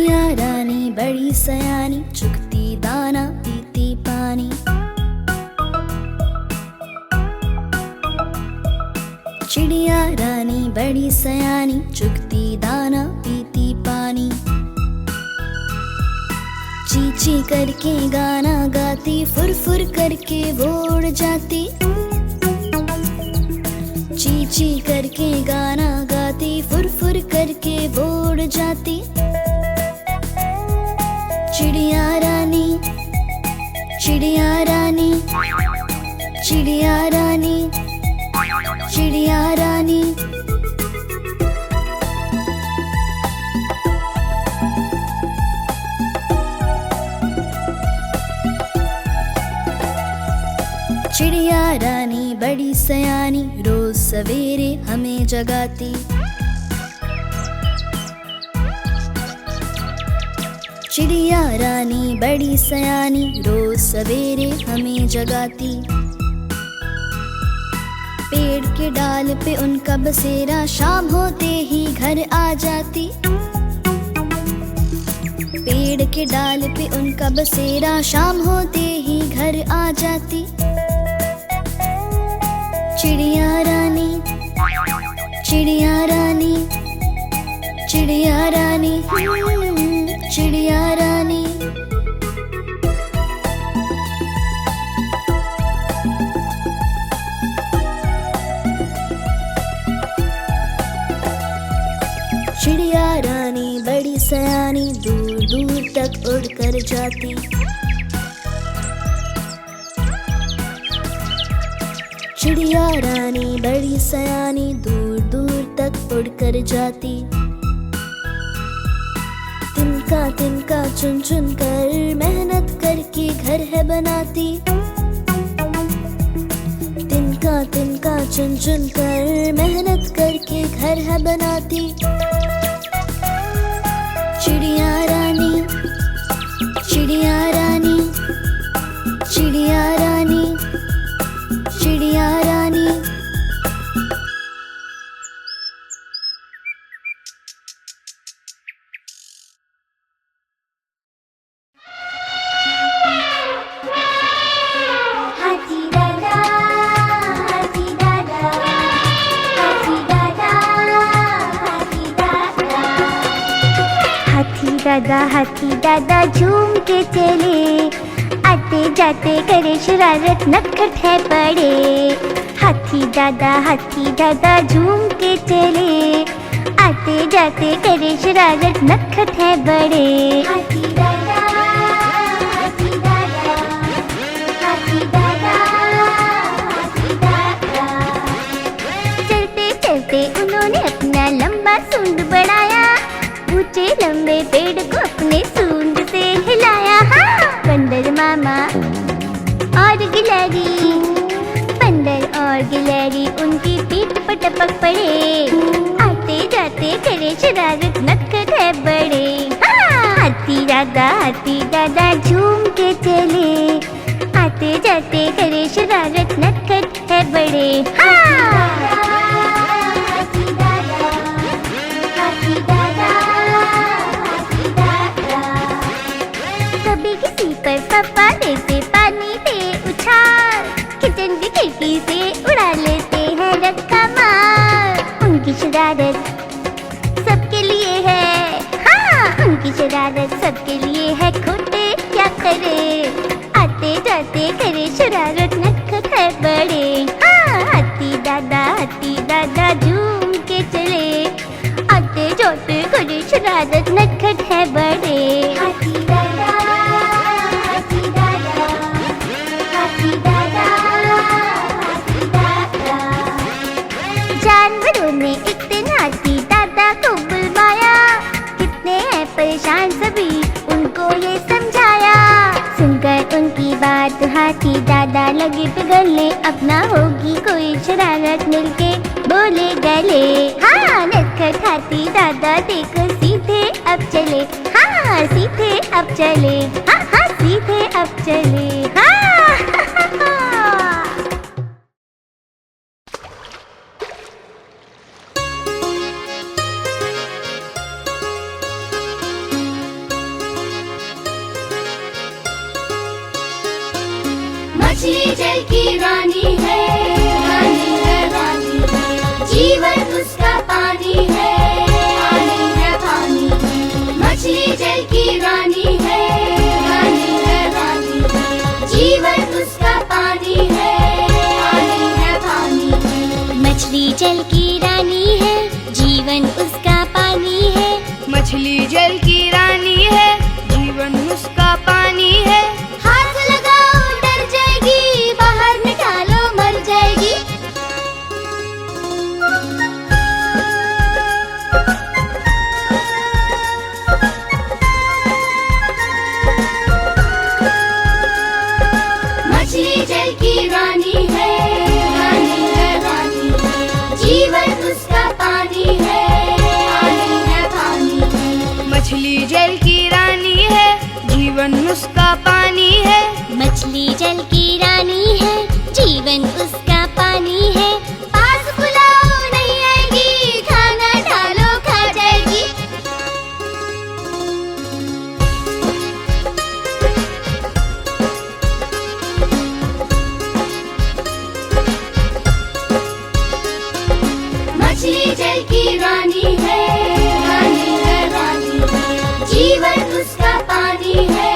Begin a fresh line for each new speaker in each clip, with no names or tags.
चिड़िया रानी बड़ी सयानी, चुगती दाना पीती पानी। चिड़िया रानी बड़ी सयानी, चुगती दाना पीती पानी। ची ची करके गाना गाती, फुर फुर करके वो उड़ जाती। ची ची करके गाना गाती, फुर फुर करके वो उड़ जाती। चिड़िया रानी, चिड़िया रानी, चिड़िया रानी, चिड़िया रानी। चिड़िया रानी बड़ी सयानी, रोज सवेरे हमें जगाती। चिड़िया रानी बड़ी सयानी, रोज सवेरे हमें जगाती। पेड़ के डाल पे उनका बसेरा, शाम होते ही घर आ जाती। पेड़ के डाल पे उनका बसेरा, शाम होते ही घर आ जाती। चिड़िया रानी, चिड़िया रानी, चिड़िया रानी, चिड़िया रानी। चिड़िया रानी बड़ी सयानी, दूर दूर तक उड़ कर जाती। चिड़िया रानी बड़ी सयानी, दूर दूर तक उड़ कर जाती। तिनका तिनका चुन चुन कर मेहनत करके घर है बनाती। तिनका तिनका चुन चुन कर मेहनत करके घर है बनाती। चिड़िया रानी, चिड़िया रानी, चिड़िया रानी, चिड़िया रानी।
हाथी दादा, हाथी दादा, हाथी दादा, हाथी दादा। हाथी दादा, हाथी दादा झूम के चले, आते जाते करे शरारत, नटखट है बड़े। हाथी दादा झूम के चले, आते जाते करे शरारत, नटखट है बड़े। हाथी दादा, हाथी दादा, हाथी दादा, हाथी दादा। चलते चलते उन्होंने अपना लंबा सूंड बढ़ाया, ऊंचे लंबे पेड़ को अपने सूंड से हिलाया। हाँ, बंदर मामा और गिलहरी, बंदर और गिलहरी उनकी पीठ पर टपक पड़े, आते जाते करे शरारत, नटखट है बड़े। हाँ, हाथी दादा झूम के चले, आते जाते करे शरारत, नटखट है बड़े। हाँ, हाथी दादा, हाथी दादा, हाथी दादा। कभी किसी पर फव्वारे से पानी दे उछाल, किचन की खिड़की से उड़ा लेते हैं रक्का मार। उनकी शरारत सबके लिए है, हाँ, उनकी शरारत सबके लिए है, खोटे क्या करे, आते जाते करे शरारत, नटखट है बड़े। हाँ, हाथी दादा झूम के चले, आते जाते करे शरारत, नटखट है बड़े। हाथी दादा, हाथी दादा, हाथी दादा, हाथी दादा। जानवरों ने एक दिन हाथी दादा को बुलवाया, कितने हैं परेशान सभी उनको ये समझाया। सुनकर उनकी बात हाथी दादा लगे पिघलने, अपना होगी कोई शरारत मिलके बोले गले। हाँ, नटखट हाथी दादा देखो सीधे अब चले, हाँ सीधे अब चले, हाँ सीधे अब चले। हाँ जल की रानी है, रानी है, रानी है। जीवन उसका पानी है, पानी है, पानी है। मछली जल की रानी है, रानी है, रानी है। जीवन उसका पानी है, पानी है, पानी है। मछली जल की रानी है, जीवन उसका पानी है।
मछली जल की रानी है, जीवन उसका पानी है।
हाथ लगाओ डर जाएगी, बाहर निकालो मर जाएगी। मछली जल की रानी है, रानी है, रानी है। जीवन उसका पानी है, पानी है, पानी है।
मछली जल की रानी है, जीवन उसका पानी है।
मछली जल की रानी है, जीवन उसका पानी है। पास बुलाओ नहीं आएगी, खाना डालो खा जाएगी। मछली जल की रानी है, रानी है, रानी है। जीवन उसका पानी है,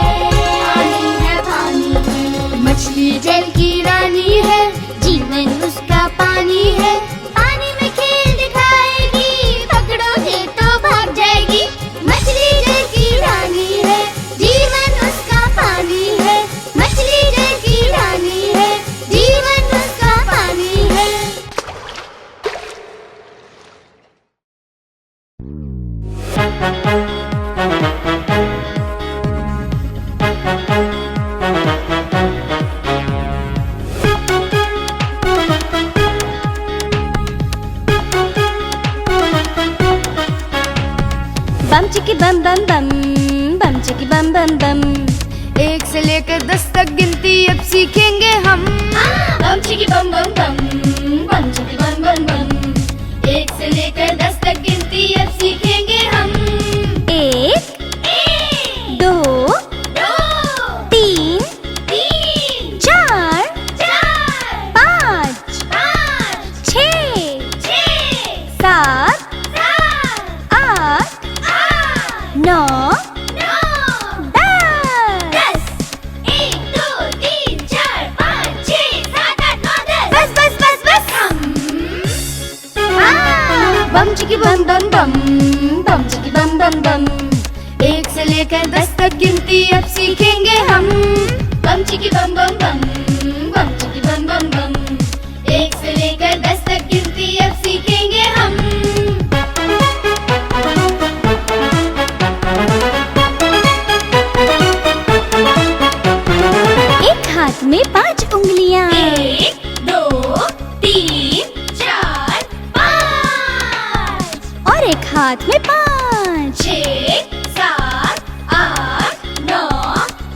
पानी है, पानी है।
मछली जल की रानी है,
जीवन उसका पानी है। पानी में खेल दिखाएगी, पकड़ोगे तो भाग जाएगी। मछली जल की रानी है, जीवन उसका पानी है। मछली जल की रानी है, जीवन उसका पानी है।
बम चिकी बम बम बम, बम चिकी बम बम बम।
1 से लेकर 10 तक गिनती अब सीखेंगे हम।
बम चिकी बम बम बम, बम चिकी बम बम बम। 1 से लेकर 10 तक गिनती अब सीखेंगे हम।
1 2 3 4 5 6 7 8 9 10।
1 2 3 4 5 6 7 8 9 10। बस बस बस बस।
बम चिकी बम बम बम, बम चिकी बम बम बम। 1 से लेकर 10 तक गिनती अब सीखेंगे हम।
बम चिकी बम बम बम, बम चिकी बम बम बम। 1 से लेकर 10 तक गिनती अब सीखेंगे हम।
एक हाथ में 5 उंगलियां,
1 2 3 4 5।
और एक हाथ में 5।
6 7 8 9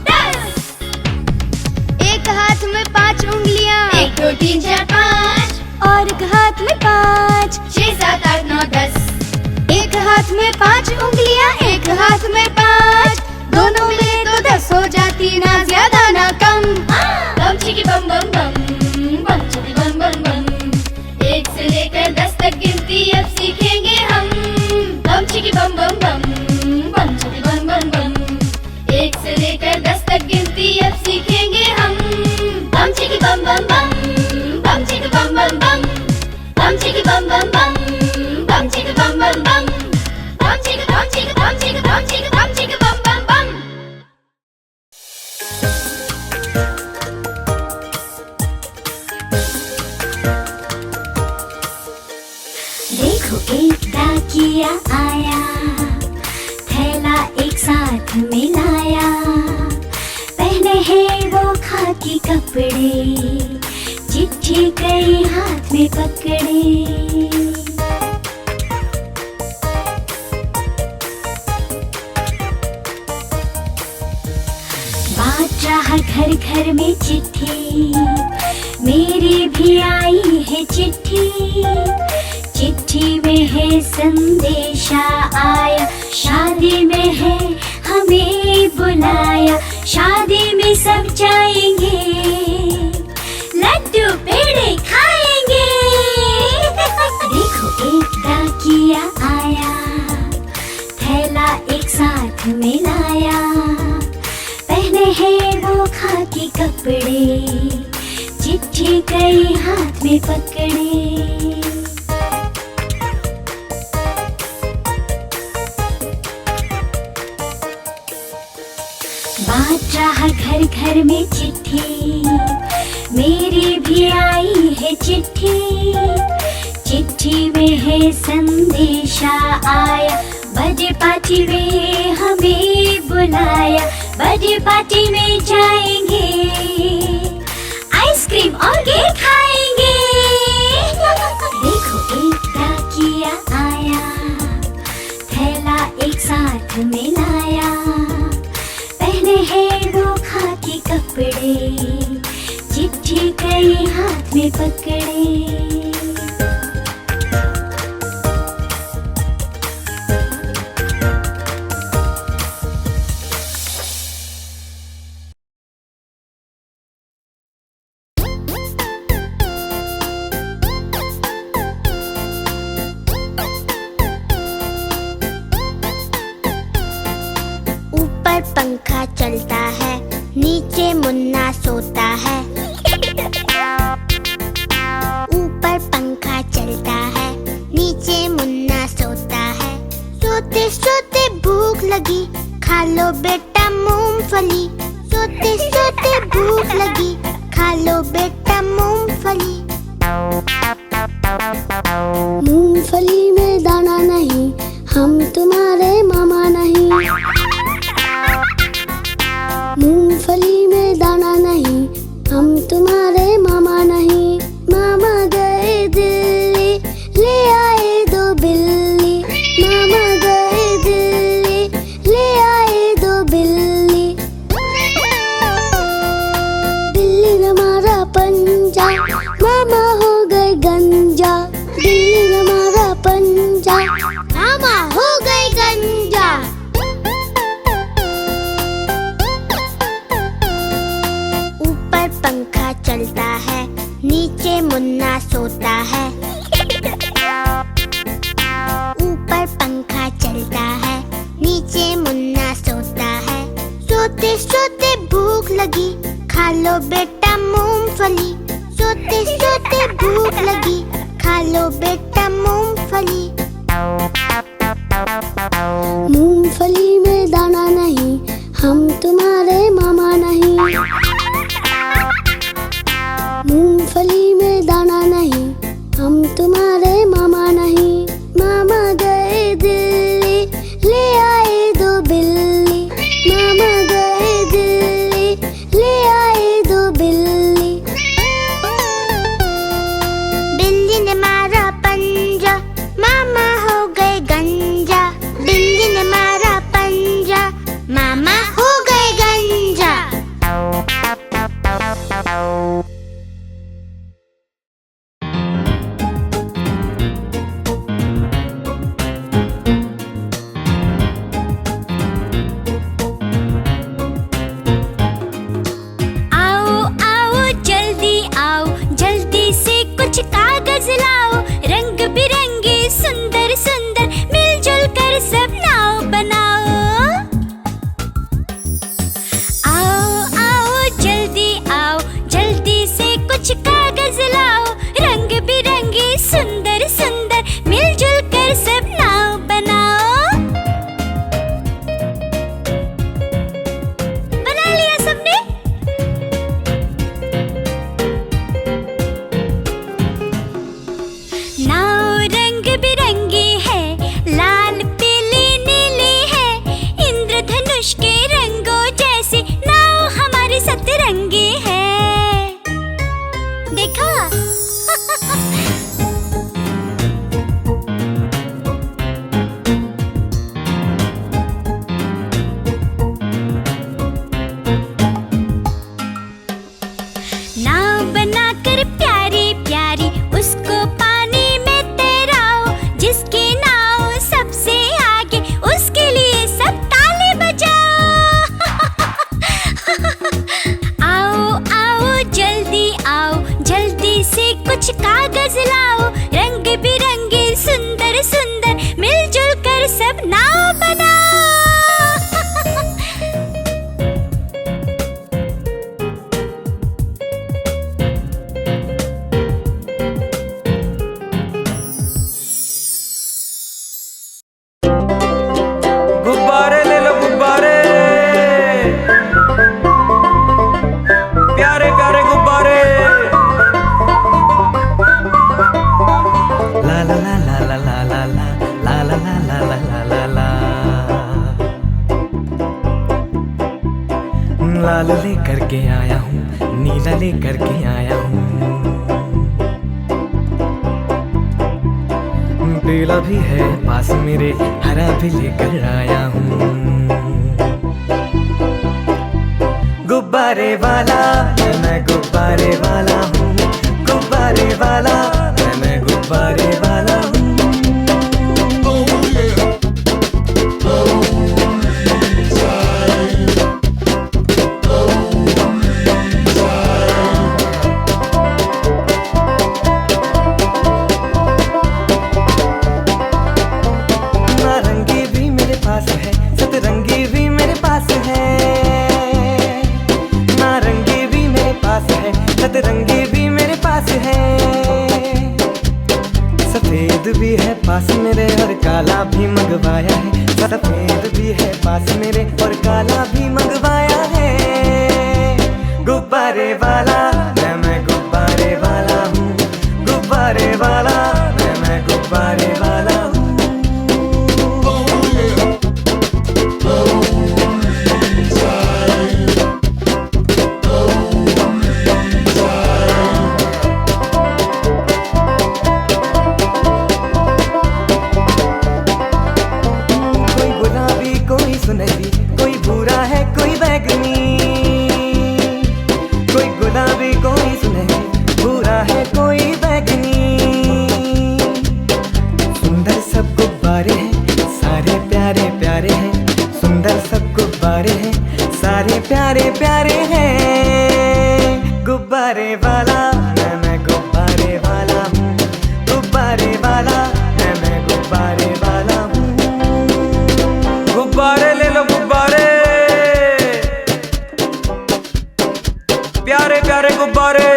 10।
एक हाथ में 5 उंगलियां,
1 2 3 4 5।
और एक हाथ में 5।
6 7 8 9 10।
एक हाथ में 5 उंगलियां, एक हाथ में 5। दोनों में तो 10 हो जाती, ना ज्यादा ना कम।
बम चिकी बम बम बम, बम चिकी बम बम बम। 1 से लेकर 10 तक गिनती अब सीखेंगे हम। बम चिकी बम बम बम, बम चिकी बम बम बम। 1 से लेकर 10 तक गिनती अब सीखेंगे हम। बम चिकी बम बम बम, बम चिकी बम बम बम। बम चिकी बम बम बम, बम चिकी बम बम बम। बम चिकी बम चिकी बम चिकी बम चिकी बम चिकी बम बम बम।
देखो एक डाकिया आया, थैला एक साथ मिलाया। पहने हैं वो खाकी कपड़े, चिट्ठी कई हाथ में पकड़े। बात रहा घर घर में चिट्ठी, मेरी भी आई है चिट्ठी। चिट्ठी में है संदेशा आया, शादी में है हमें बुलाया। शादी में सब जाएंगे,
कपड़े, चिट्ठी गई हाथ में पकड़े। बांट रहा घर घर में चिट्ठी, मेरी भी आई है चिट्ठी। चिट्ठी में है संदेशा आया, बर्थडे पार्टी में हमें बुलाया। बर्थडे पार्टी में जाएंगे, आइसक्रीम और केक खाएंगे। देखो एक डाकिया आया, थैला एक साथ में लाया। पहने हैं वो खाकी कपड़े, चिट्ठी गई हाथ में पकड़े।
ऊपर पंखा चलता है, नीचे मुन्ना सोता है। ऊपर पंखा चलता है, नीचे मुन्ना सोता है। सोते सोते भूख लगी, खा लो बेटा मूंगफली। सोते सोते भूख लगी, खा लो बेटा मूंगफली। मूंगफली में दाना नहीं, हम तुम्हारे मामा नहीं। मूंगफली में दाना नहीं, हम तुम्हारे मामा नहीं। मामा गए दिल्ली, ले आए दो बिल्ली। मामा गए दिल्ली, ले आए दो बिल्ली। बिल्ली ने मारा पंजा, मामा हो गए गंजा। बिल्ली ने मारा पंजा, मामा हो गए गंजा। ऊपर पंखा चलता है, नीचे मुन्ना सोता है। ऊपर पंखा चलता है, नीचे मुन्ना सोता है। सोते सोते भूख लगी, खा लो बेटा मूंगफली। सोते सोते भूख लगी, खा लो बेटा मूंगफली। मूंगफली में दाना नहीं, हम तुम्हारे मामा नहीं। मूंगफली में दाना नहीं, हम तुम्हारे मामा नहीं। मामा गए दिल्ली, ले आए दो बिल्ली। मामा गए दिल्ली, ले आए दो बिल्ली। बिल्ली ने मारा पंजा, मामा हो गए गंजा। बिल्ली ने मारा पंजा, मामा हो गए गंजा।
लाल लेकर के आया हूँ, नीला लेकर के आया हूँ, पीला भी है पास मेरे, हरा भी लेकर आया हूँ। गुब्बारे वाला मैं गुब्बारे वाला हूँ, गुब्बारे वाला मैं गुब्बारे वाला हूँ। नारंगी भी मेरे पास है, सतरंगी भी मेरे पास है, नारंगी भी मेरे पास है, सतरंगी भी मेरे पास है, सफेद भी है पास मेरे और काला भी मंगवाया है, सफेद भी है पास मेरे और काला भी मंगवाया है। गुब्बारे वाला मैं गुब्बारे वाला हूँ, गुब्बारे वाला मैं गुब्बारे वाला हूँ। सुनहरी कोई भूरा है कोई बैगनी, कोई गुलाबी कोई सुनहरी, भूरा है कोई बैगनी, सुंदर सब गुब्बारे हैं सारे प्यारे प्यारे हैं, सुंदर सब गुब्बारे हैं सारे प्यारे प्यारे हैं। गुब्बारे वाला मैं गुब्बारे वाला हूँ, गुब्बारे वाला मैं गुब्बारे वाला हूँ। गुब्बारे ले लो गुब्बारे, प्यारे प्यारे गुब्बारे।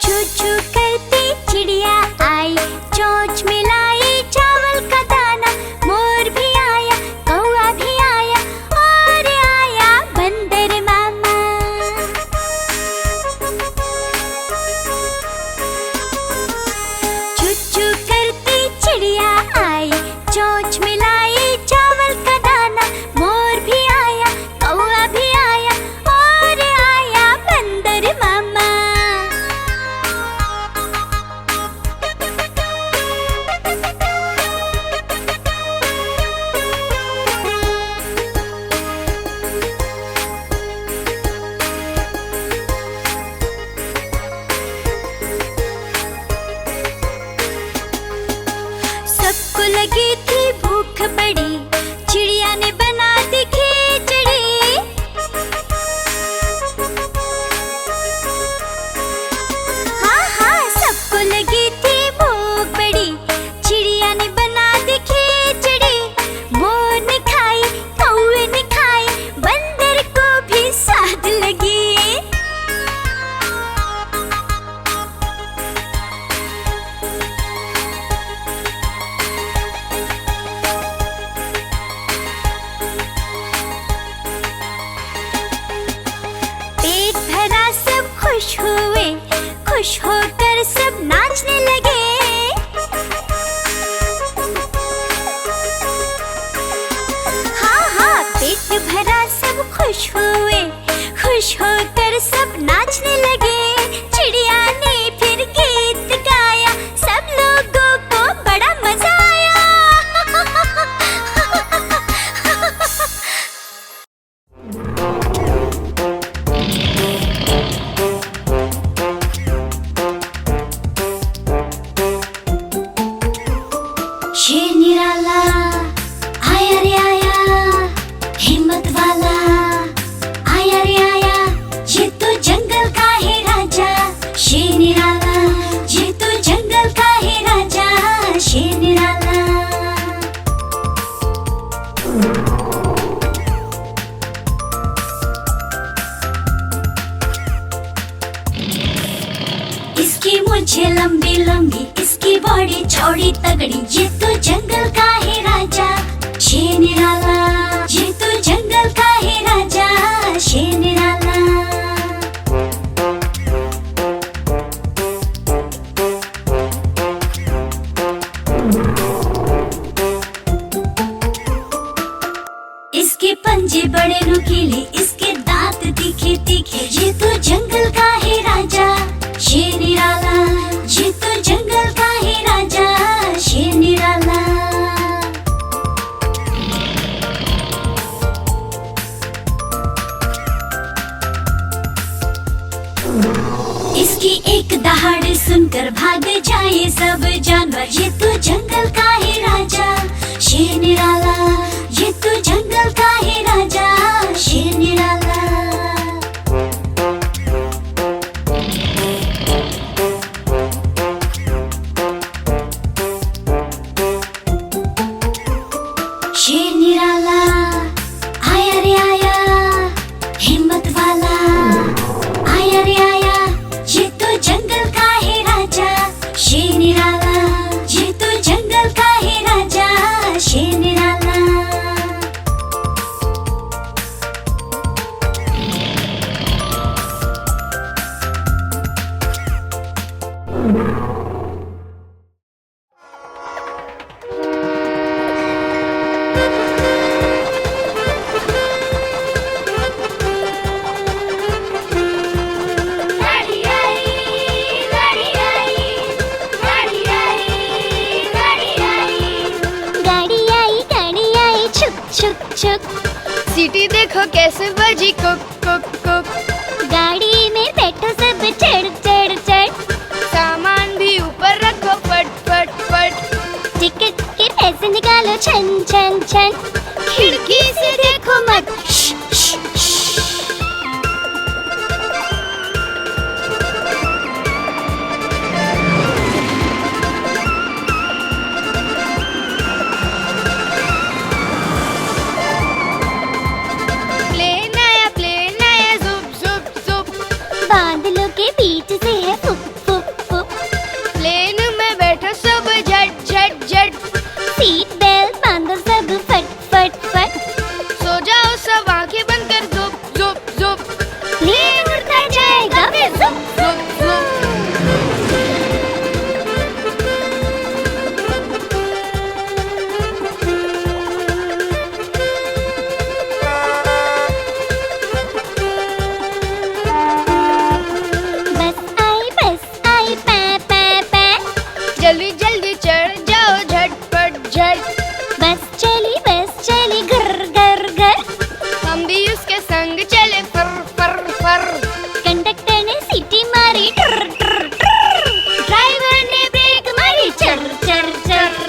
चू चू करती चिड़िया आई, चोंच मिलाई चावल का दाना, मोर भी आया कौआ भी आया और आया बंदर मामा। चू चू करती चिड़िया आई, चोंच मिलाई चावल का दाना, मोर भी आया कौआ भी आया और आया बंदर मामा। सबको लगी थी भूख बड़ी, चिड़िया ने बना दी खिचड़ी। हाँ हाँ सबको लगी थी भूख बड़ी, चिड़िया ने बना दी खिचड़ी। मोर ने खाई कौवे ने खाई, बंदर को भी स्वाद लगी। पेट भरा सब खुश हुए, खुश होकर सब नाचने लगे। हाँ हाँ पेट भरा सब खुश हुए, खुश होकर सब नाचने लगे। चिड़िया ने फिर गीत गाया, सब लोगों को बड़ा मजा आया। शेर निराला आया रे आया, हिम्मत वाला आया रे आया, ये तो जंगल का है राजा। शेर निराला ये तो जंगल का है राजा, शेर निराला। इसकी मुझे लंबी लंबी, इसकी बॉडी चौड़ी तगड़ी, ये तो जंगल का है राजा। शेर निराला ये तो जंगल का है राजा, शेर निराला।
इसकी एक दहाड़ सुनकर भाग जाए सब जानवर, ये तो जंगल का है राजा शेर निराला, ये तो जंगल का है राजा शेर निराला। शेर निराला आया रे आया, हिम्मत वाला आया रे आया, ये तो जंगल का है राजा शेर निराला, ये तो जंगल का है राजा शेर निराला।
सीटी देखो कैसे बजी कुक कुक कुक।
गाड़ी में बैठो सब चढ़ चढ़ चढ़,
सामान भी ऊपर रखो फट फट फट।
टिकट के पैसे निकालो छन छन छन,
खिड़की से देखो मत
बादलों के बीच से है फुक फुक फुक।
प्लेन में बैठो सब झट झट झट,
सीट बेल्ट बांधो सब फट फट फट।
सो जाओ सब आंखें बंद कर जुप जुप जुप,
प्लेन उड़ता जाएगा फिर जुप
जुप जुप। जल्दी जल्दी चढ़ जाओ झटपट झट।
बस चली घर घर घर,
हम भी उसके संग चले फर फर फर।
कंडक्टर ने सीटी मारी ट्र ट्र ट्र, ड्राइवर ने ब्रेक मारी चर चर चर।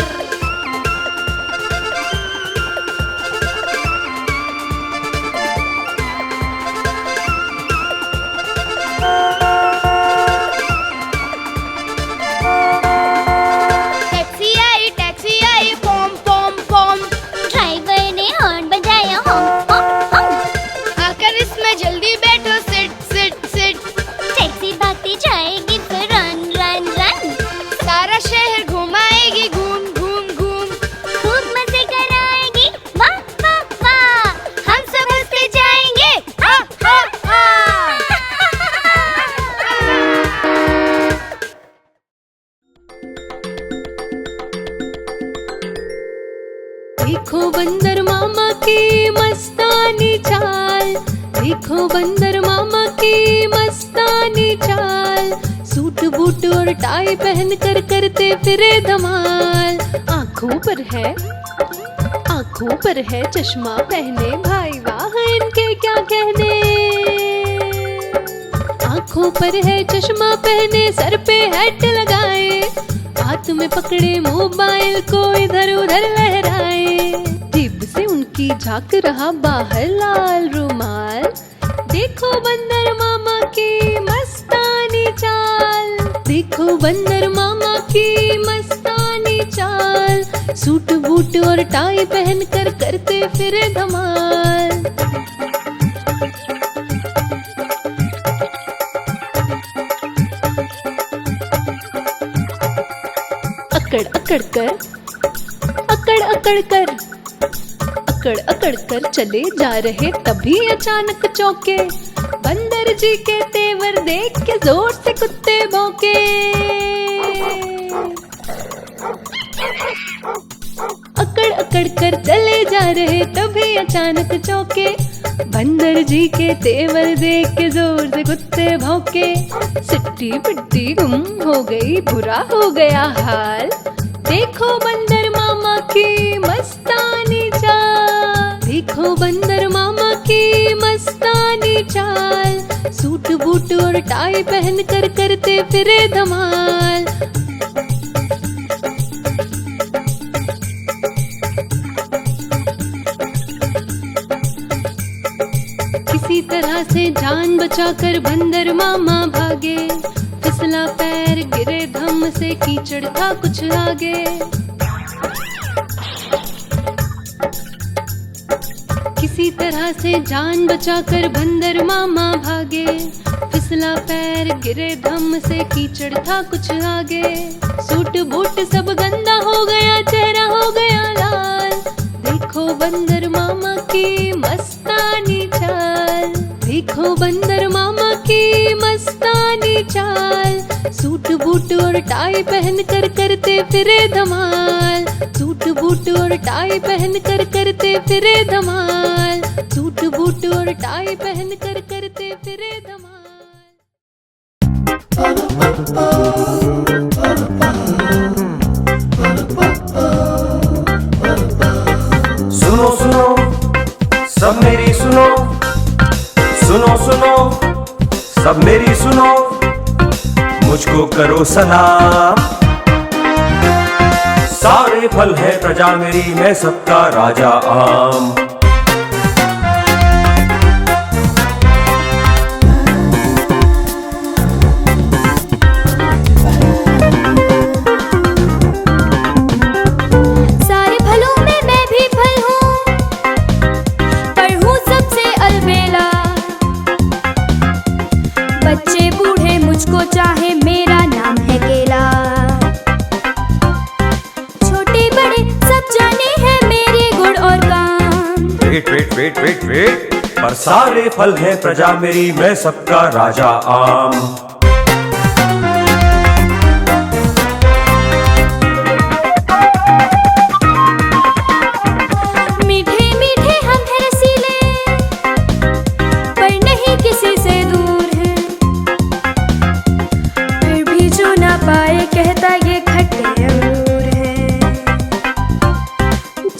टैक्सी आई पॉम पॉम पॉम।
ड्राइवर ने हॉर्न बजाया होम होम होम।
आकर इसमें जल्दी बैठो सिट सिट सिट।
टैक्सी भागती जाएगी फिर रन रन रन,
सारा शहर घुमाएगी घूम घूम घूम।
खूब मजे कराएगी वाह वाह वाह,
हम सब हंसते जाएंगे हा हा हा।
देखो बंदर मामा की मस्तानी चाल, देखो बंदर मामा की मस्तानी चाल। सूट बूट और टाई पहन कर करते फिरे धमाल। आँखों पर है चश्मा पहने, भाई वाह इनके क्या कहने। आँखों पर है चश्मा पहने, सर पे हैट लगाए, हाथ में पकड़े मोबाइल को इधर उधर लहराए। जेब से उनकी झांक रहा बाहर लाल रुमाल। देखो बंदर मामा की मस्तानी चाल, देखो बंदर मामा की मस्तानी चाल। सूट बूट और टाई पहन कर करते फिरे धमाल। अकड़ कर चले जा रहे, तभी अचानक चौके। बंदर जी के तेवर देख के जोर से कुत्ते भौंके। अकड़ कर चले जा रहे, तभी अचानक चौके। बंदर जी के तेवर देख के जोर से कुत्ते भौंके। सिट्टी पिट्टी गुम हो गई, बुरा हो गया हाल। देखो बंदर मामा की मस्तानी चाल, देखो बंदर मामा की मस्तानी चाल। सूट बूट और टाई पहन कर करते फिरे धमाल। किसी तरह से जान बचाकर बंदर मामा भागे, फिसला पैर गिरे धम से कीचड़ था कुछ आगे। किसी तरह से जान बचाकर बंदर मामा भागे, फिसला पैर गिरे धम से कीचड़ था कुछ आगे। सूट बूट सब गंदा हो गया, चेहरा हो गया लाल, देखो बंदर मामा की मस्तानी चाल, देखो बंदर मामा की मस्तानी चाल। सूट बूट और टाई पहन कर करते फिरे धमाल, सूट बूट और टाई पहन कर करते फिरे धमाल, सूट बूट और टाई पहन कर करते फिरे धमाल।
सुनो सुनो सब मेरी सुनो, सुनो सुनो सब मेरी सुनो, मुझको करो सलाम। सारे फल है प्रजा मेरी, मैं सबका राजा आम।
सारे फलों में मैं भी फल हूँ, पर हूँ सबसे अलबेला। बच्चे बूढ़े मुझको चाहे, मेरा नाम है केला। छोटे बड़े सब जाने हैं मेरे गुण और काम।
Wait wait wait wait wait, पर सारे फल है प्रजा मेरी, मैं सबका राजा आम।
मीठे मीठे हम हैं रसीले, पर नहीं किसी से दूर हैं। फिर भी जो ना पाए कहता ये खट्टे अंगूर हैं।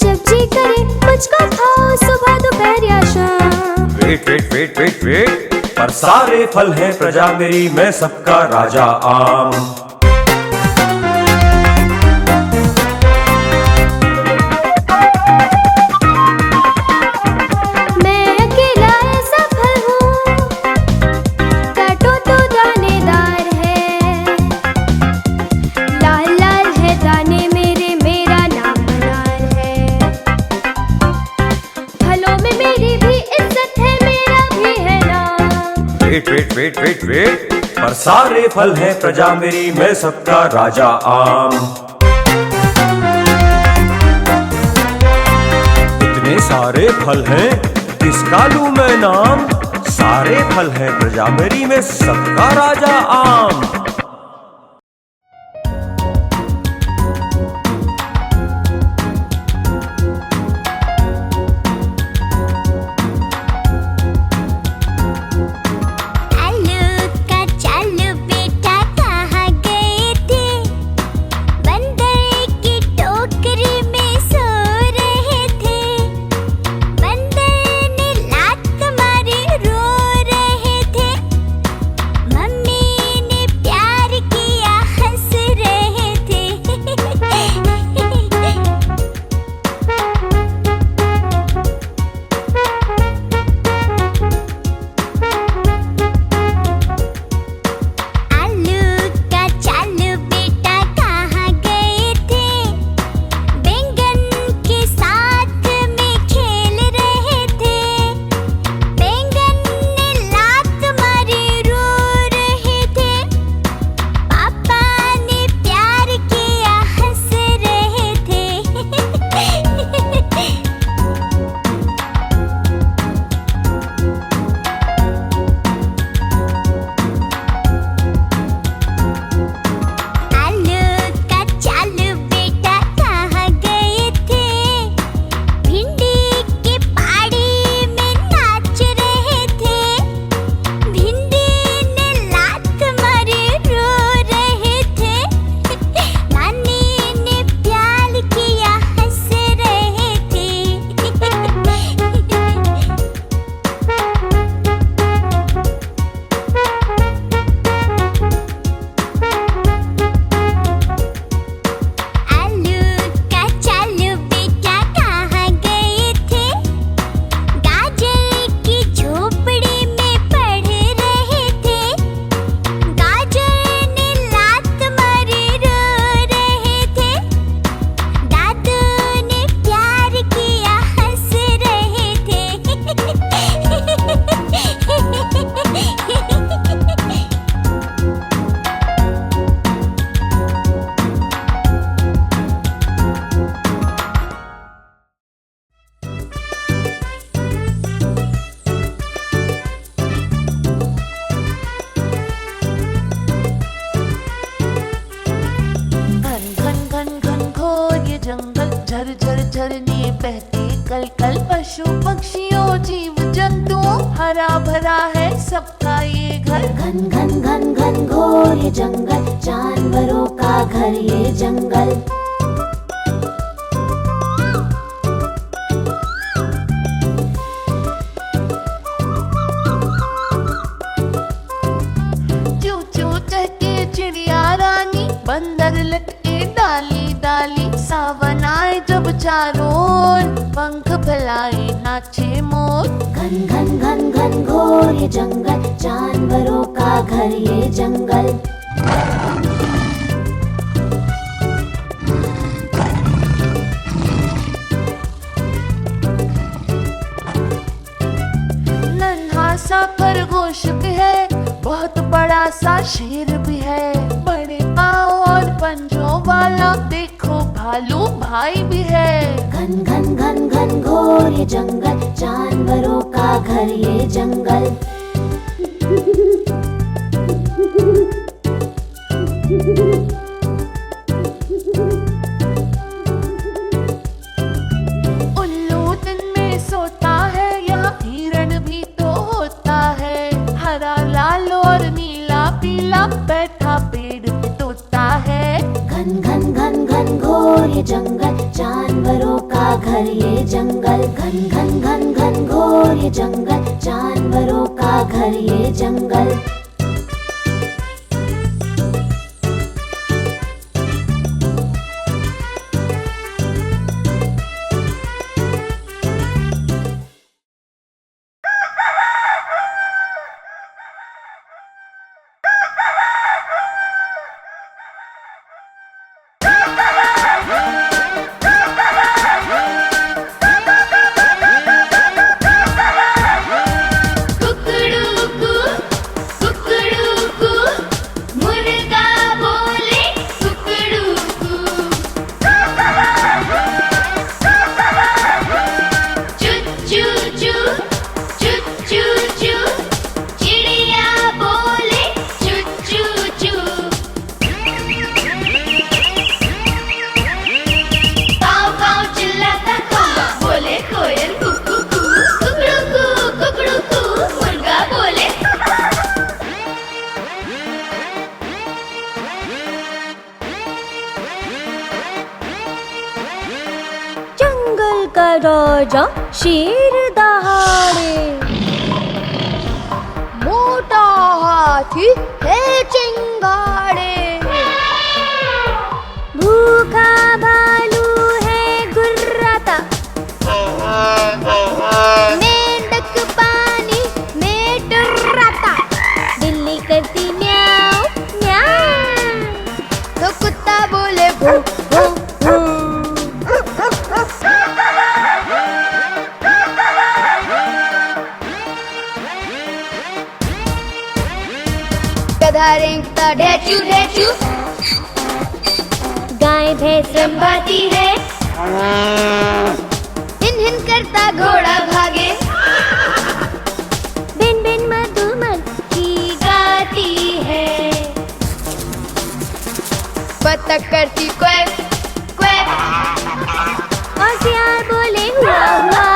जब जी करे मुझको खाओ, सुबह दोपहर या शाम।
Wait wait wait wait wait, पर सारे फल है प्रजा मेरी, मैं सबका राजा आम।
मैं अकेला ऐसा फल हूँ, काटो तो दानेदार है। लाल लाल है दाने मेरे, मेरा नाम अनार है। फलों में मेरी भी इज्जत है, मेरा भी है नाम।
Wait wait wait wait wait, पर सारे फल है प्रजा मेरी, मैं सबका राजा आम। इतने सारे फल हैं, किसका लूं मैं नाम? सारे फल हैं प्रजा मेरी, मैं सबका राजा आम।
आलू का चालू बेटा कहाँ गए थे? बंदर की टोकरी में सो रहे थे। बंदर ने लात मारी, रो रहे थे। मम्मी ने प्यार
झरने बहते कल कल, पशु पक्षियों जीव जंतु हरा भरा है सबका ये घर।
घन घन घन घन घोर ये जंगल, जानवरों का घर ये जंगल।
चू चू चहके चिड़िया रानी, बंदर लटके डाली डाली, सावन आए जब चारों ओर, पंख फैलाए नाचे मोर।
घन घन घन घन घोर ये जंगल, जानवरों का घर ये जंगल।
नन्हा सा खरगोश भी है, बहुत बड़ा सा शेर भी है, बड़े पाँव और पंजों वाला देखो भालू भाई भी है।
घन घन घन घन घोर ये जंगल, जानवरों का घर ये जंगल।
उल्लू दिन में सोता है, यहाँ हिरण भी तो होता है, हरा लाल और नीला पीला बैठा पेड़ पे तोता है।
घन घन घन घन घोर ये जंगल, जानवरों का घर ये जंगल। घन घन घन घन घोर ये जंगल, जानवरों का घर ये जंगल।
का राजा शेर दहाड़े, मोटा हाथी है चिंगाड़े, भूखा भालू है गुर्राता, मेंढक पानी में डुर्राता, बिल्ली करती म्याऊं म्याऊं, तो कुत्ता बोले भू भू भू। गधा रेंगता ढेचू ढेचू, गाय भैंस रंभाती है, हिन हिन करता घोड़ा भागे, बिन बिन मधुमक्खी गाती है, बतख करती क्वैक क्वैक, और सियार बोले हुआ हुआ।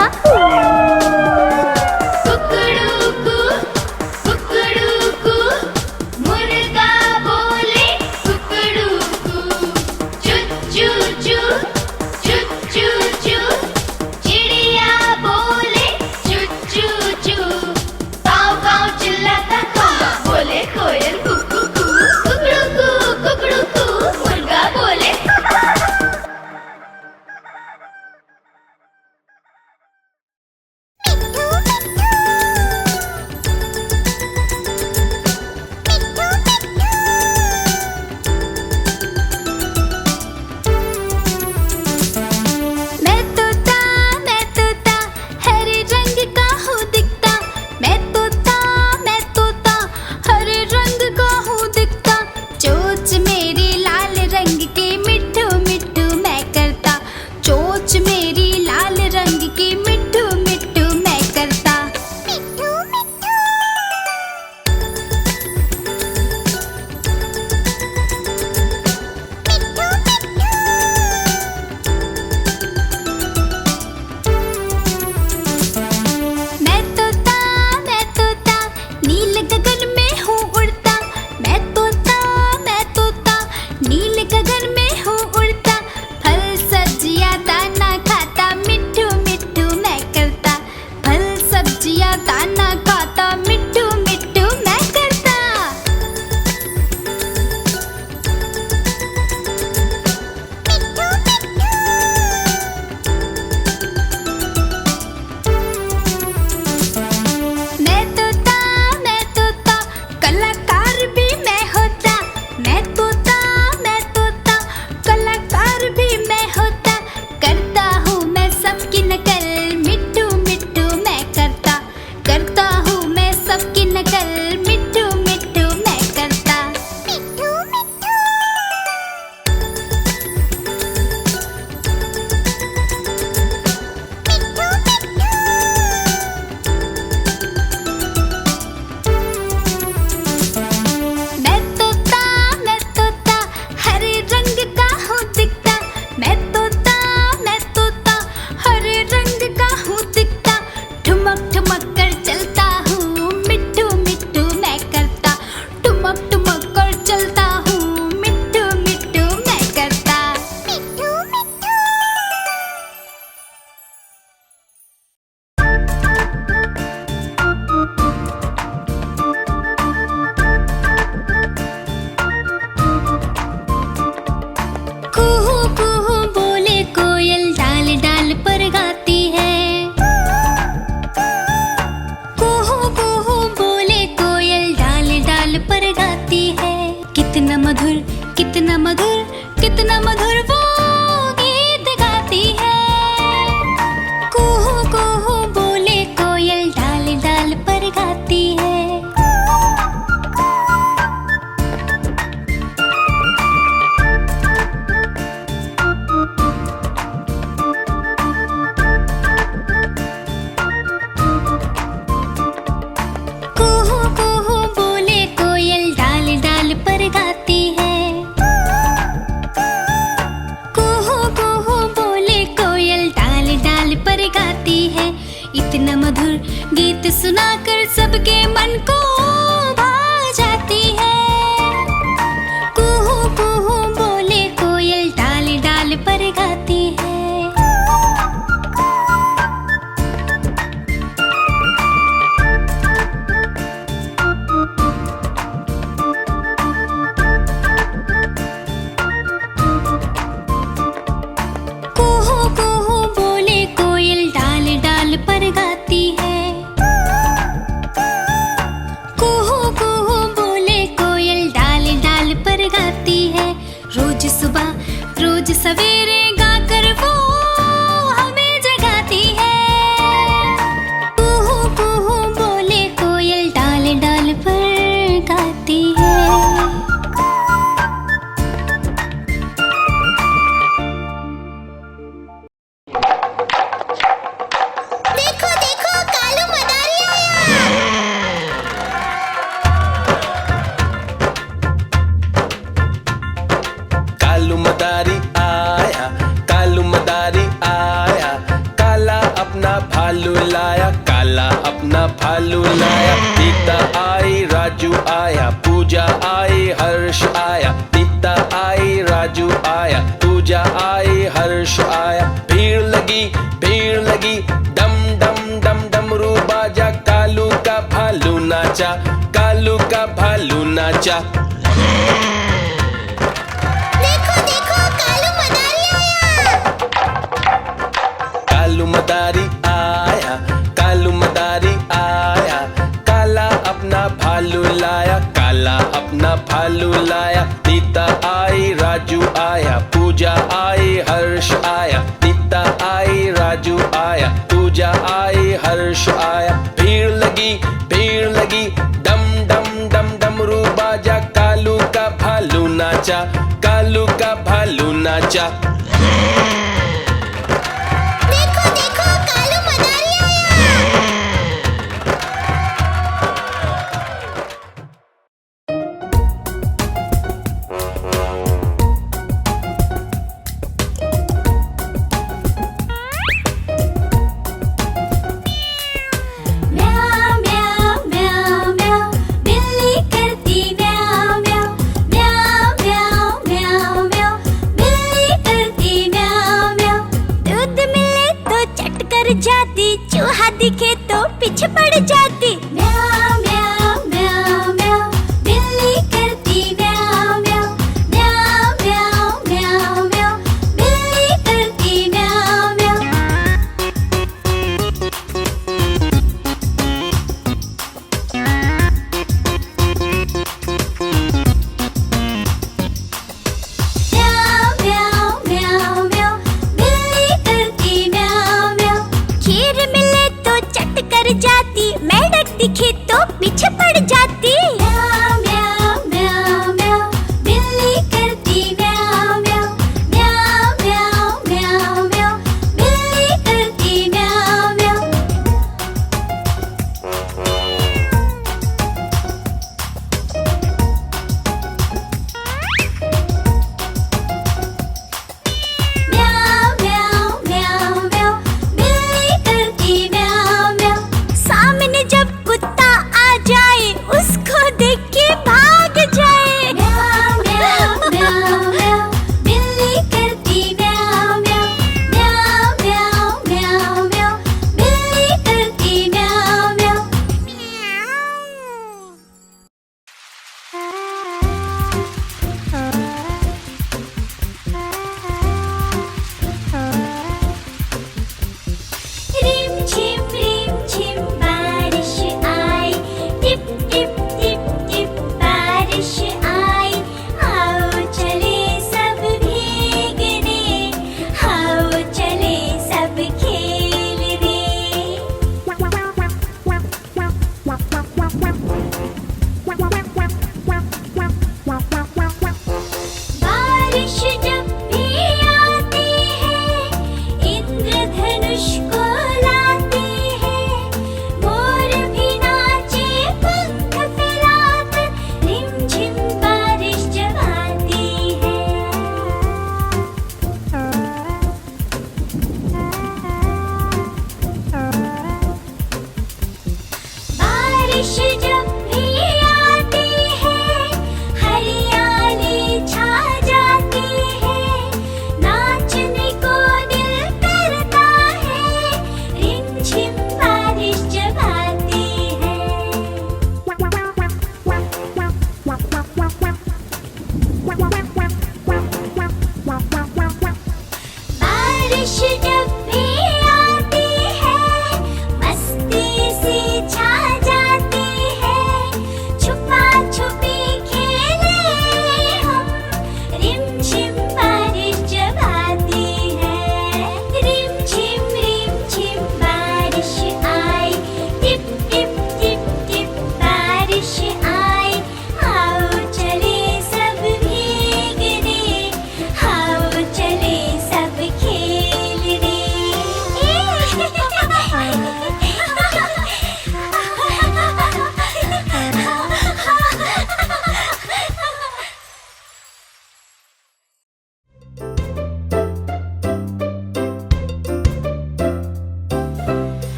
आया, पूजा आई, हर्ष आया, नीता आई, राजू आया, पूजा आई, हर्ष आया। भीड़ लगी, डम डम डम डमरू बाजा, कालू का भालू नाचा, कालू का भालू नाचा।
देखो देखो कालू मदारी आया।
कालू मदारी आया, कालू मदारी आया, काला अपना भालू लाया, काला अपना भालू लाया। नीता आई, राजू आया, पूजा आई, हर्ष आया, नीता आई, राजू आया, पूजा आई, हर्ष आया। भीड़ लगी, डम डम डम डमरू बाजा, कालू का भालू नाचा, कालू का भालू नाचा।
देखो देखो कालू मदारी आया।
म्याऊ म्याऊ म्याऊ म्याऊ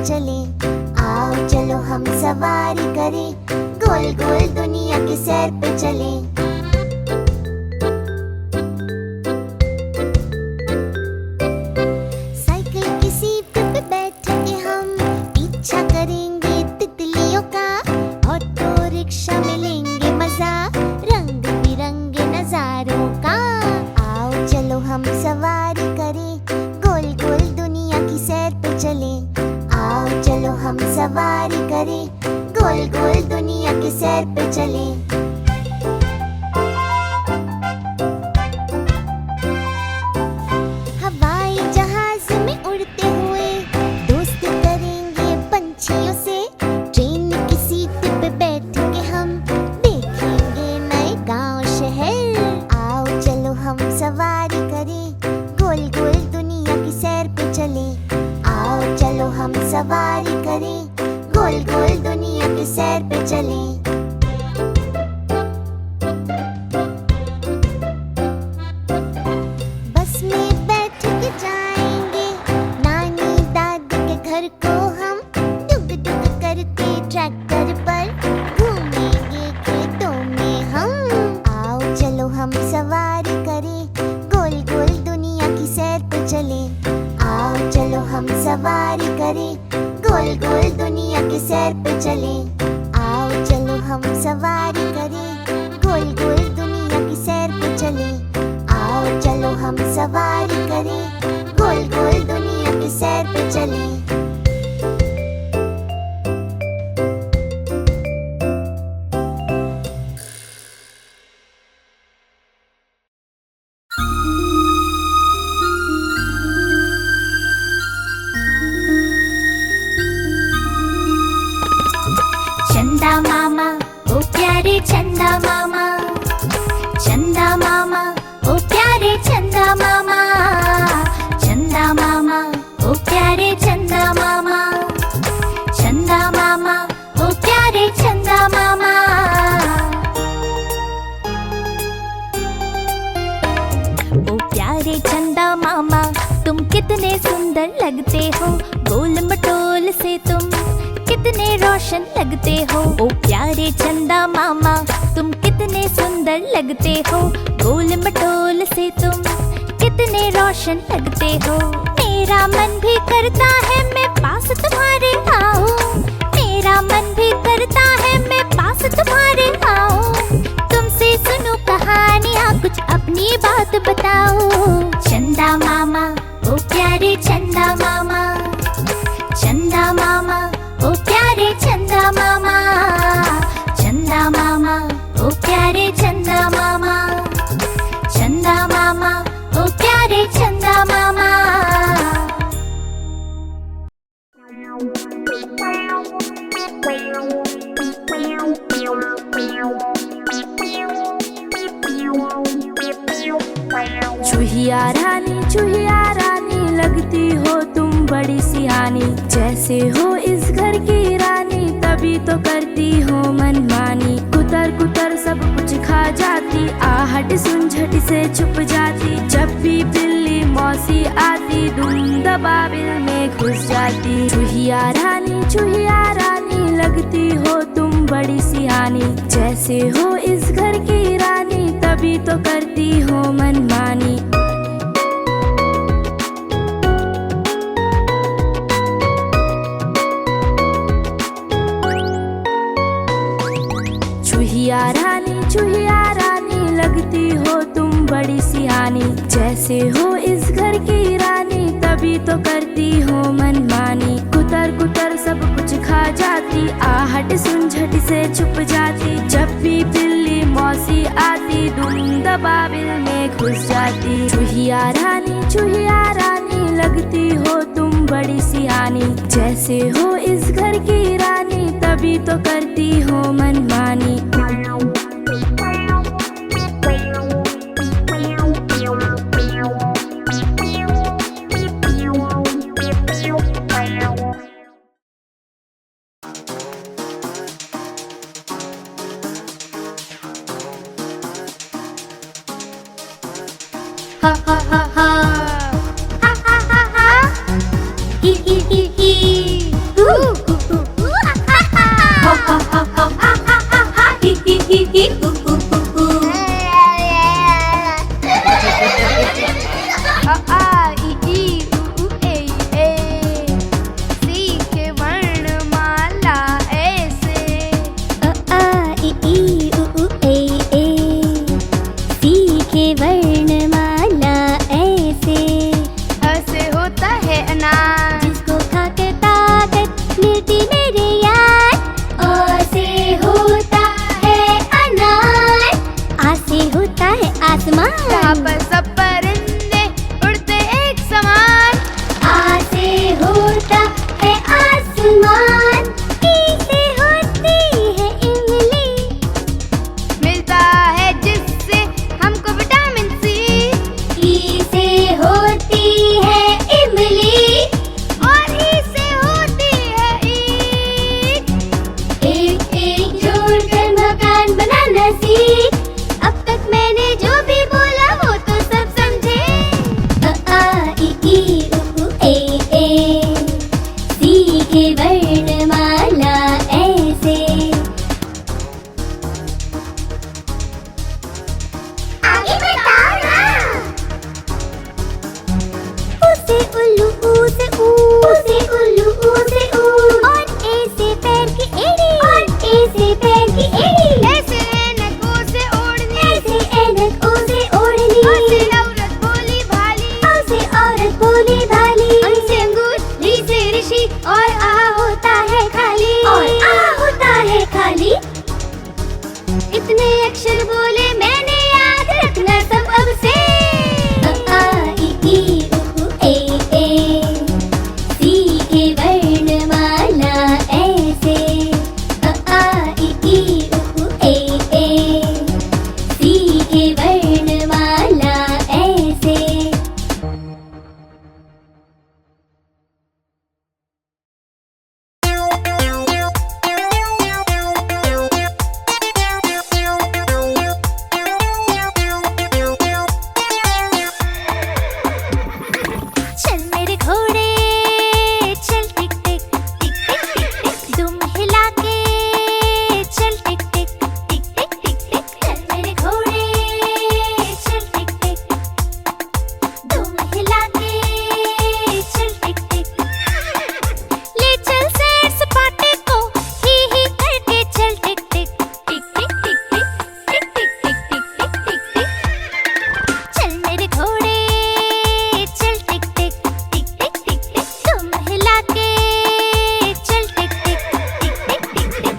चले। आओ चलो हम सवारी करें, गोल गोल दुनिया की सैर पे चले। साइकिल की सीट पे बैठ के हम पीछा करेंगे तितलियों का। ऑटो रिक्शा में लेंगे मजा रंग बिरंगे नजारों का। आओ चलो हम सवारी करें, गोल गोल दुनिया की सैर पे चले। आओ चलो हम सवारी करें, गोल गोल दुनिया की सैर पे चले। हवाई जहाज में उड़ते हुए दोस्ती करेंगे पंछियों से। ट्रेन की सीट पे बैठ के हम देखेंगे नए गांव शहर। आओ चलो हम सवारी करें, गोल गोल दुनिया की सैर पे चले। आओ चलो हम सवारी करें, गोल गोल दुनिया की सैर पे चले। बस में बैठ के जाएंगे नानी दादी के घर को हम। डुग डुग करते ट्रैक्टर पर घूमेंगे खेतों में हम। आओ चलो हम सवारी करें, गोल गोल दुनिया की सैर पे चले। आओ चलो हम सवारी करें, गोल गोल दुनिया की सैर पे चले। आओ चलो हम सवारी करें, गोल गोल दुनिया की सैर पे चले। आओ चलो हम सवारी करें, गोल गोल दुनिया की सैर पे चले।
चंदा मामा ओ प्यारे चंदा मामा, चंदा मामा ओ प्यारे चंदा मामा, चंदा मामा ओ प्यारे चंदा मामा, चंदा मामा ओ प्यारे चंदा मामा। ओ प्यारे चंदा मामा तुम कितने सुंदर लगते हो, गोल मटोल से तुम कितने रोशन लगते हो। ओ प्यारे चंदा मामा तुम कितने सुंदर लगते हो, गोल मटोल से तुम कितने रोशन लगते हो। मेरा मन भी करता है मैं पास तुम्हारे आऊं, मेरा मन भी करता है मैं पास तुम्हारे आऊं। तुमसे सुनूं कहानियाँ कुछ अपनी बात बताओ। चंदा मामा ओ प्यारे चंदा मामा, चंदा मामा ओ प्यारे चंदा मामा, चंदा मामा ओ प्यारे चंदा मामा, चंदा मामा ओ प्यारे चंदा मामा।
चूहिया रानी लगती हो तुम बड़ी सियानी। जैसे हो इस घर की रानी तभी तो करती हो मनमानी। कुतर कुतर सब कुछ खा जाती, आहट सुन झट से छुप जाती। जब भी बिल्ली मौसी आती दुम दबाबिल में घुस जाती। चूहिया रानी लगती हो तुम बड़ी सियानी। जैसे हो इस घर की रानी तभी तो करती हो मनमानी। चूहिया रानी लगती हो तुम बड़ी सियानी। जैसे हो इस घर की रानी तभी तो करती हो मनमानी। कुतर कुतर सब कुछ खा जाती, आहट सुन झट से छुप जाती। जब भी बिल्ली मौसी आती दुम दबाबिल में घुस जाती। चूहिया रानी लगती हो तुम बड़ी सियानी। जैसे हो इस घर की रानी तभी तो करती हो मनमानी।
ha ha ha ha ha ha ha ha hi hi hi hi
baby मेरे यार।
अ से होता है अनार,
आ से होता है आसमान।
यहाँ पर सब परिंदे उड़ते एक समान।
आ से होता है आसमान,
ई से होती है इमली,
मिलता है जिससे हमको विटामिन सी।
ई से होती है इमली,
और ई से होती है ईख।
एक एक जोड़कर मकान बनाना सीख।
अब तक मैंने जो भी बोला वो तो सब समझे।
अ आ ई उ ए सी के वर्णमाला ऐसे।
आगे बताओ ना। ऊ से उल्लू, ऊ से ऊ,
ऊ से उल्लू, ऊ से ऊ,
और ए से पैर की एड़ी,
और ए से पैर की एड़ी,
ऐसे ऐनक ओ से ओढ़नी,
ऐसे ऐनक ओ से ओढ़नी,
ओ से औरत बोली भाली,
औ से औरत बोली भाली,
अं से अंगूर, री से ऋषि, और आ होता है खाली।
और आ होता है खाली।
इतने अक्षर बोले मैंने, याद रखना सब अब से।
अ आ ई उ ए सी के वर्णमाला ऐसे। अ आ ई उ ए सी के वर्णमाला ऐसे।
चल मेरे घोड़े चल टिक टिक टिक टिक टिक टिक, दुम हिला के चल टिक टिक टिक टिक टिक टिक। चल मेरे घोड़े चल टिक टिक, दुम हिला के चल टिक टिक। ले चल सैर सपाटे को ही करके चल टिक टिक टिक टिक टिक टिक टिक टिक टिक टिक टिक टिक टिक। चल मेरे घोड़े चल टिक टिक टिक टिक टिक टिक, तुम हिला के चल टिक टिक टिक टिक टिक टिक।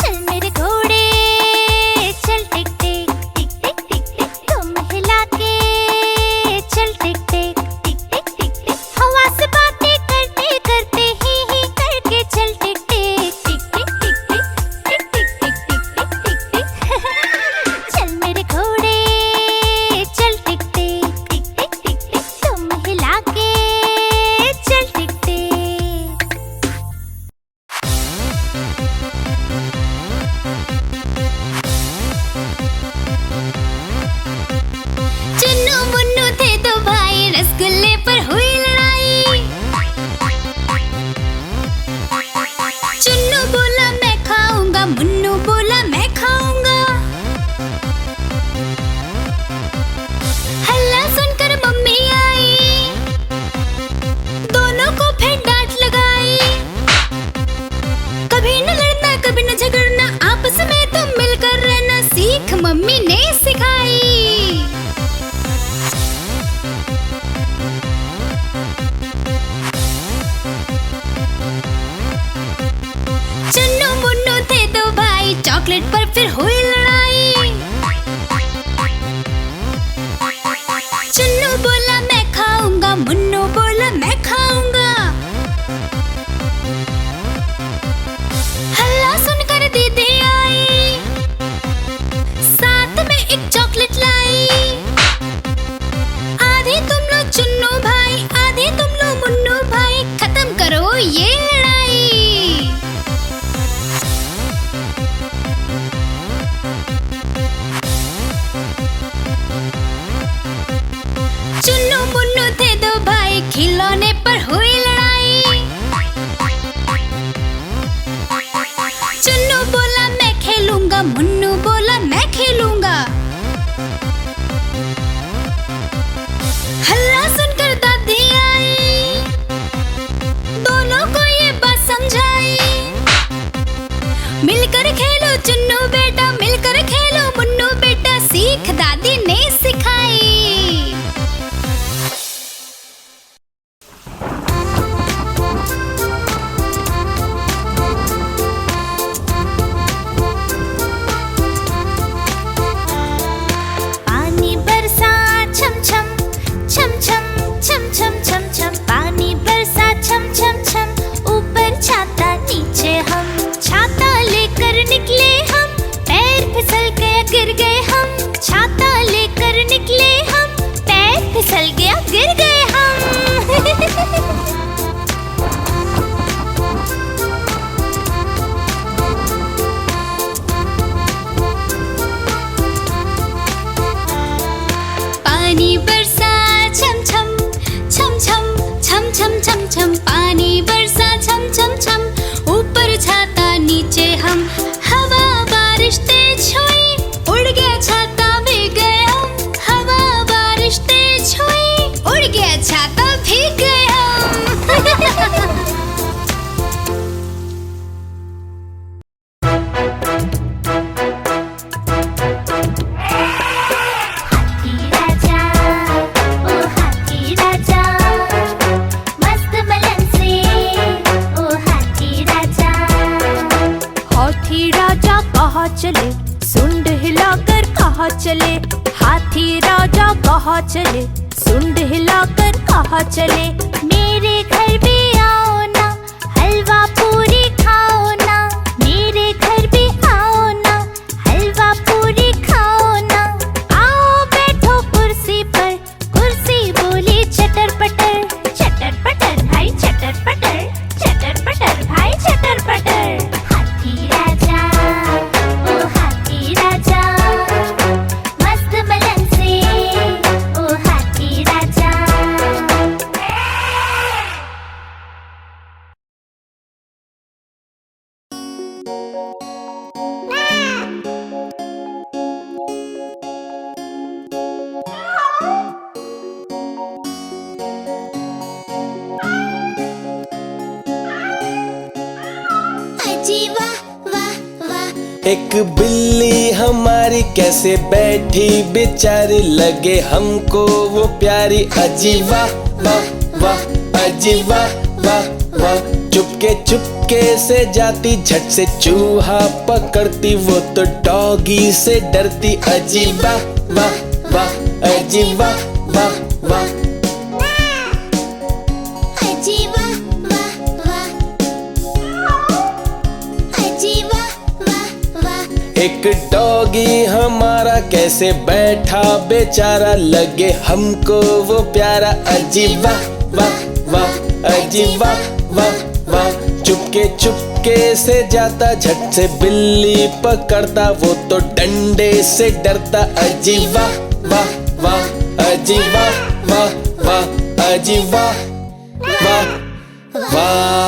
चल मेरे घोड़े चल टिक टिक टिक टिक टिक टिक, तुम हिला के चल टिक टिक टिक टिक टिक टिक। हवा से बातें करते करते ही करके चल टिक टिक टिक टिक टिक टिक टिक टिक टिक टिक टिक टिक टिक। चल मेरे घोड़े चल टिक टिक टिक टिक टिक टिक, तुम हिला के चल टिक टिक। चुन्नू मुन्नू थे दो भाई, रसगुल्ले पर हुई लड़ाई। चुन्नू बोला मैं खाऊंगा, मुन्नू बोला मैं खाऊंगा। हल्ला सुनकर मम्मी आई, दोनों को फिर डांट लगाई। कभी न लड़ना कभी न झगड़ना, आपस में तुम मिलकर रहना, सीख मम्मी ने सिखाई। चुन्नू मुन्नू थे दो भाई, चॉकलेट पर फिर हुई लड़ाई। चुन्नू बोला मैं खाऊंगा, मुन्नू बोला मैं खाऊंगा। हल्ला सुनकर दीदी आई, साथ में एक चॉकलेट लाई। आधे तुम लो चुन्नू भाई, आधे तुम लो मुन्नू भाई, खत्म करो ये लड़ाई। चुन्नू मुन्नू थे दो भाई, खिलौने पर हुई
देख दादी ने सिखाई।
पानी बरसा छम छम छम छम छम छम छम छम, पानी बरसा छम छम छम, ऊपर छाता नीचे हम, छाता लेकर निकले हम, पैर फिसल गया गिर गए हम, छाता लेकर निकले हम, पैर फिसल गया गिर गए हम।
पानी बरसा छम छम छम छम छम छम छम छम, पानी बरसा छम छम छम, ऊपर छाता नीचे हम, हवा बारिश तेज हुई, उड़ गया छाता भीग गए हम, हवा बारिश तेज हुई, उड़ गया छाता भीग गए हम।
हाथी राजा, ओ हाथी राजा, मस्त बलन से, ओ हाथी राजा।
हाथी राजा कहाँ चले, सुंड हिलाकर कहाँ चले, हाथी राजा कहाँ चले, सुंड हिलाकर कहाँ चले।
मेरे घर भी आओ ना, हलवा पूरी खाओ ना, मेरे घर भी आओ ना, हलवा पूरी खाओ ना। आओ बैठो कुर्सी पर, कुर्सी बोली चटर पटर, चटर पटर भाई चटर पटर, चटर पटर भाई चटर पटर। हाथी राजा, ओ हाथी राजा, मस्त बलन से, ओ हाथी राजा। अजी वाह वाह वाह।
एक बिल्ली हमारी कैसे बैठी बेचारी, लगे हमको वो प्यारी। अजी वाह वाह वाह, अजी वाह वाह वाह। चुपके चुपके से जाती, झट से चूहा पकड़ती, वो तो डॉगी से डरती। अजी वाह वाह वाह, अजी वाह वाह वाह।
अजी वाह वाह वाह, अजी वाह वाह वाह।
एक डॉगी हमारा कैसे बैठा बेचारा, लगे हमको वो प्यारा। अजी वाह वाह वाह, अजी वाह वाह वाह। चुपके चुपके से जाता, झट से बिल्ली पकड़ता, वो तो डंडे से डरता। अजी वाह वाह वाह, अजी वाह वाह वाह, अजी वाह वाह वाह।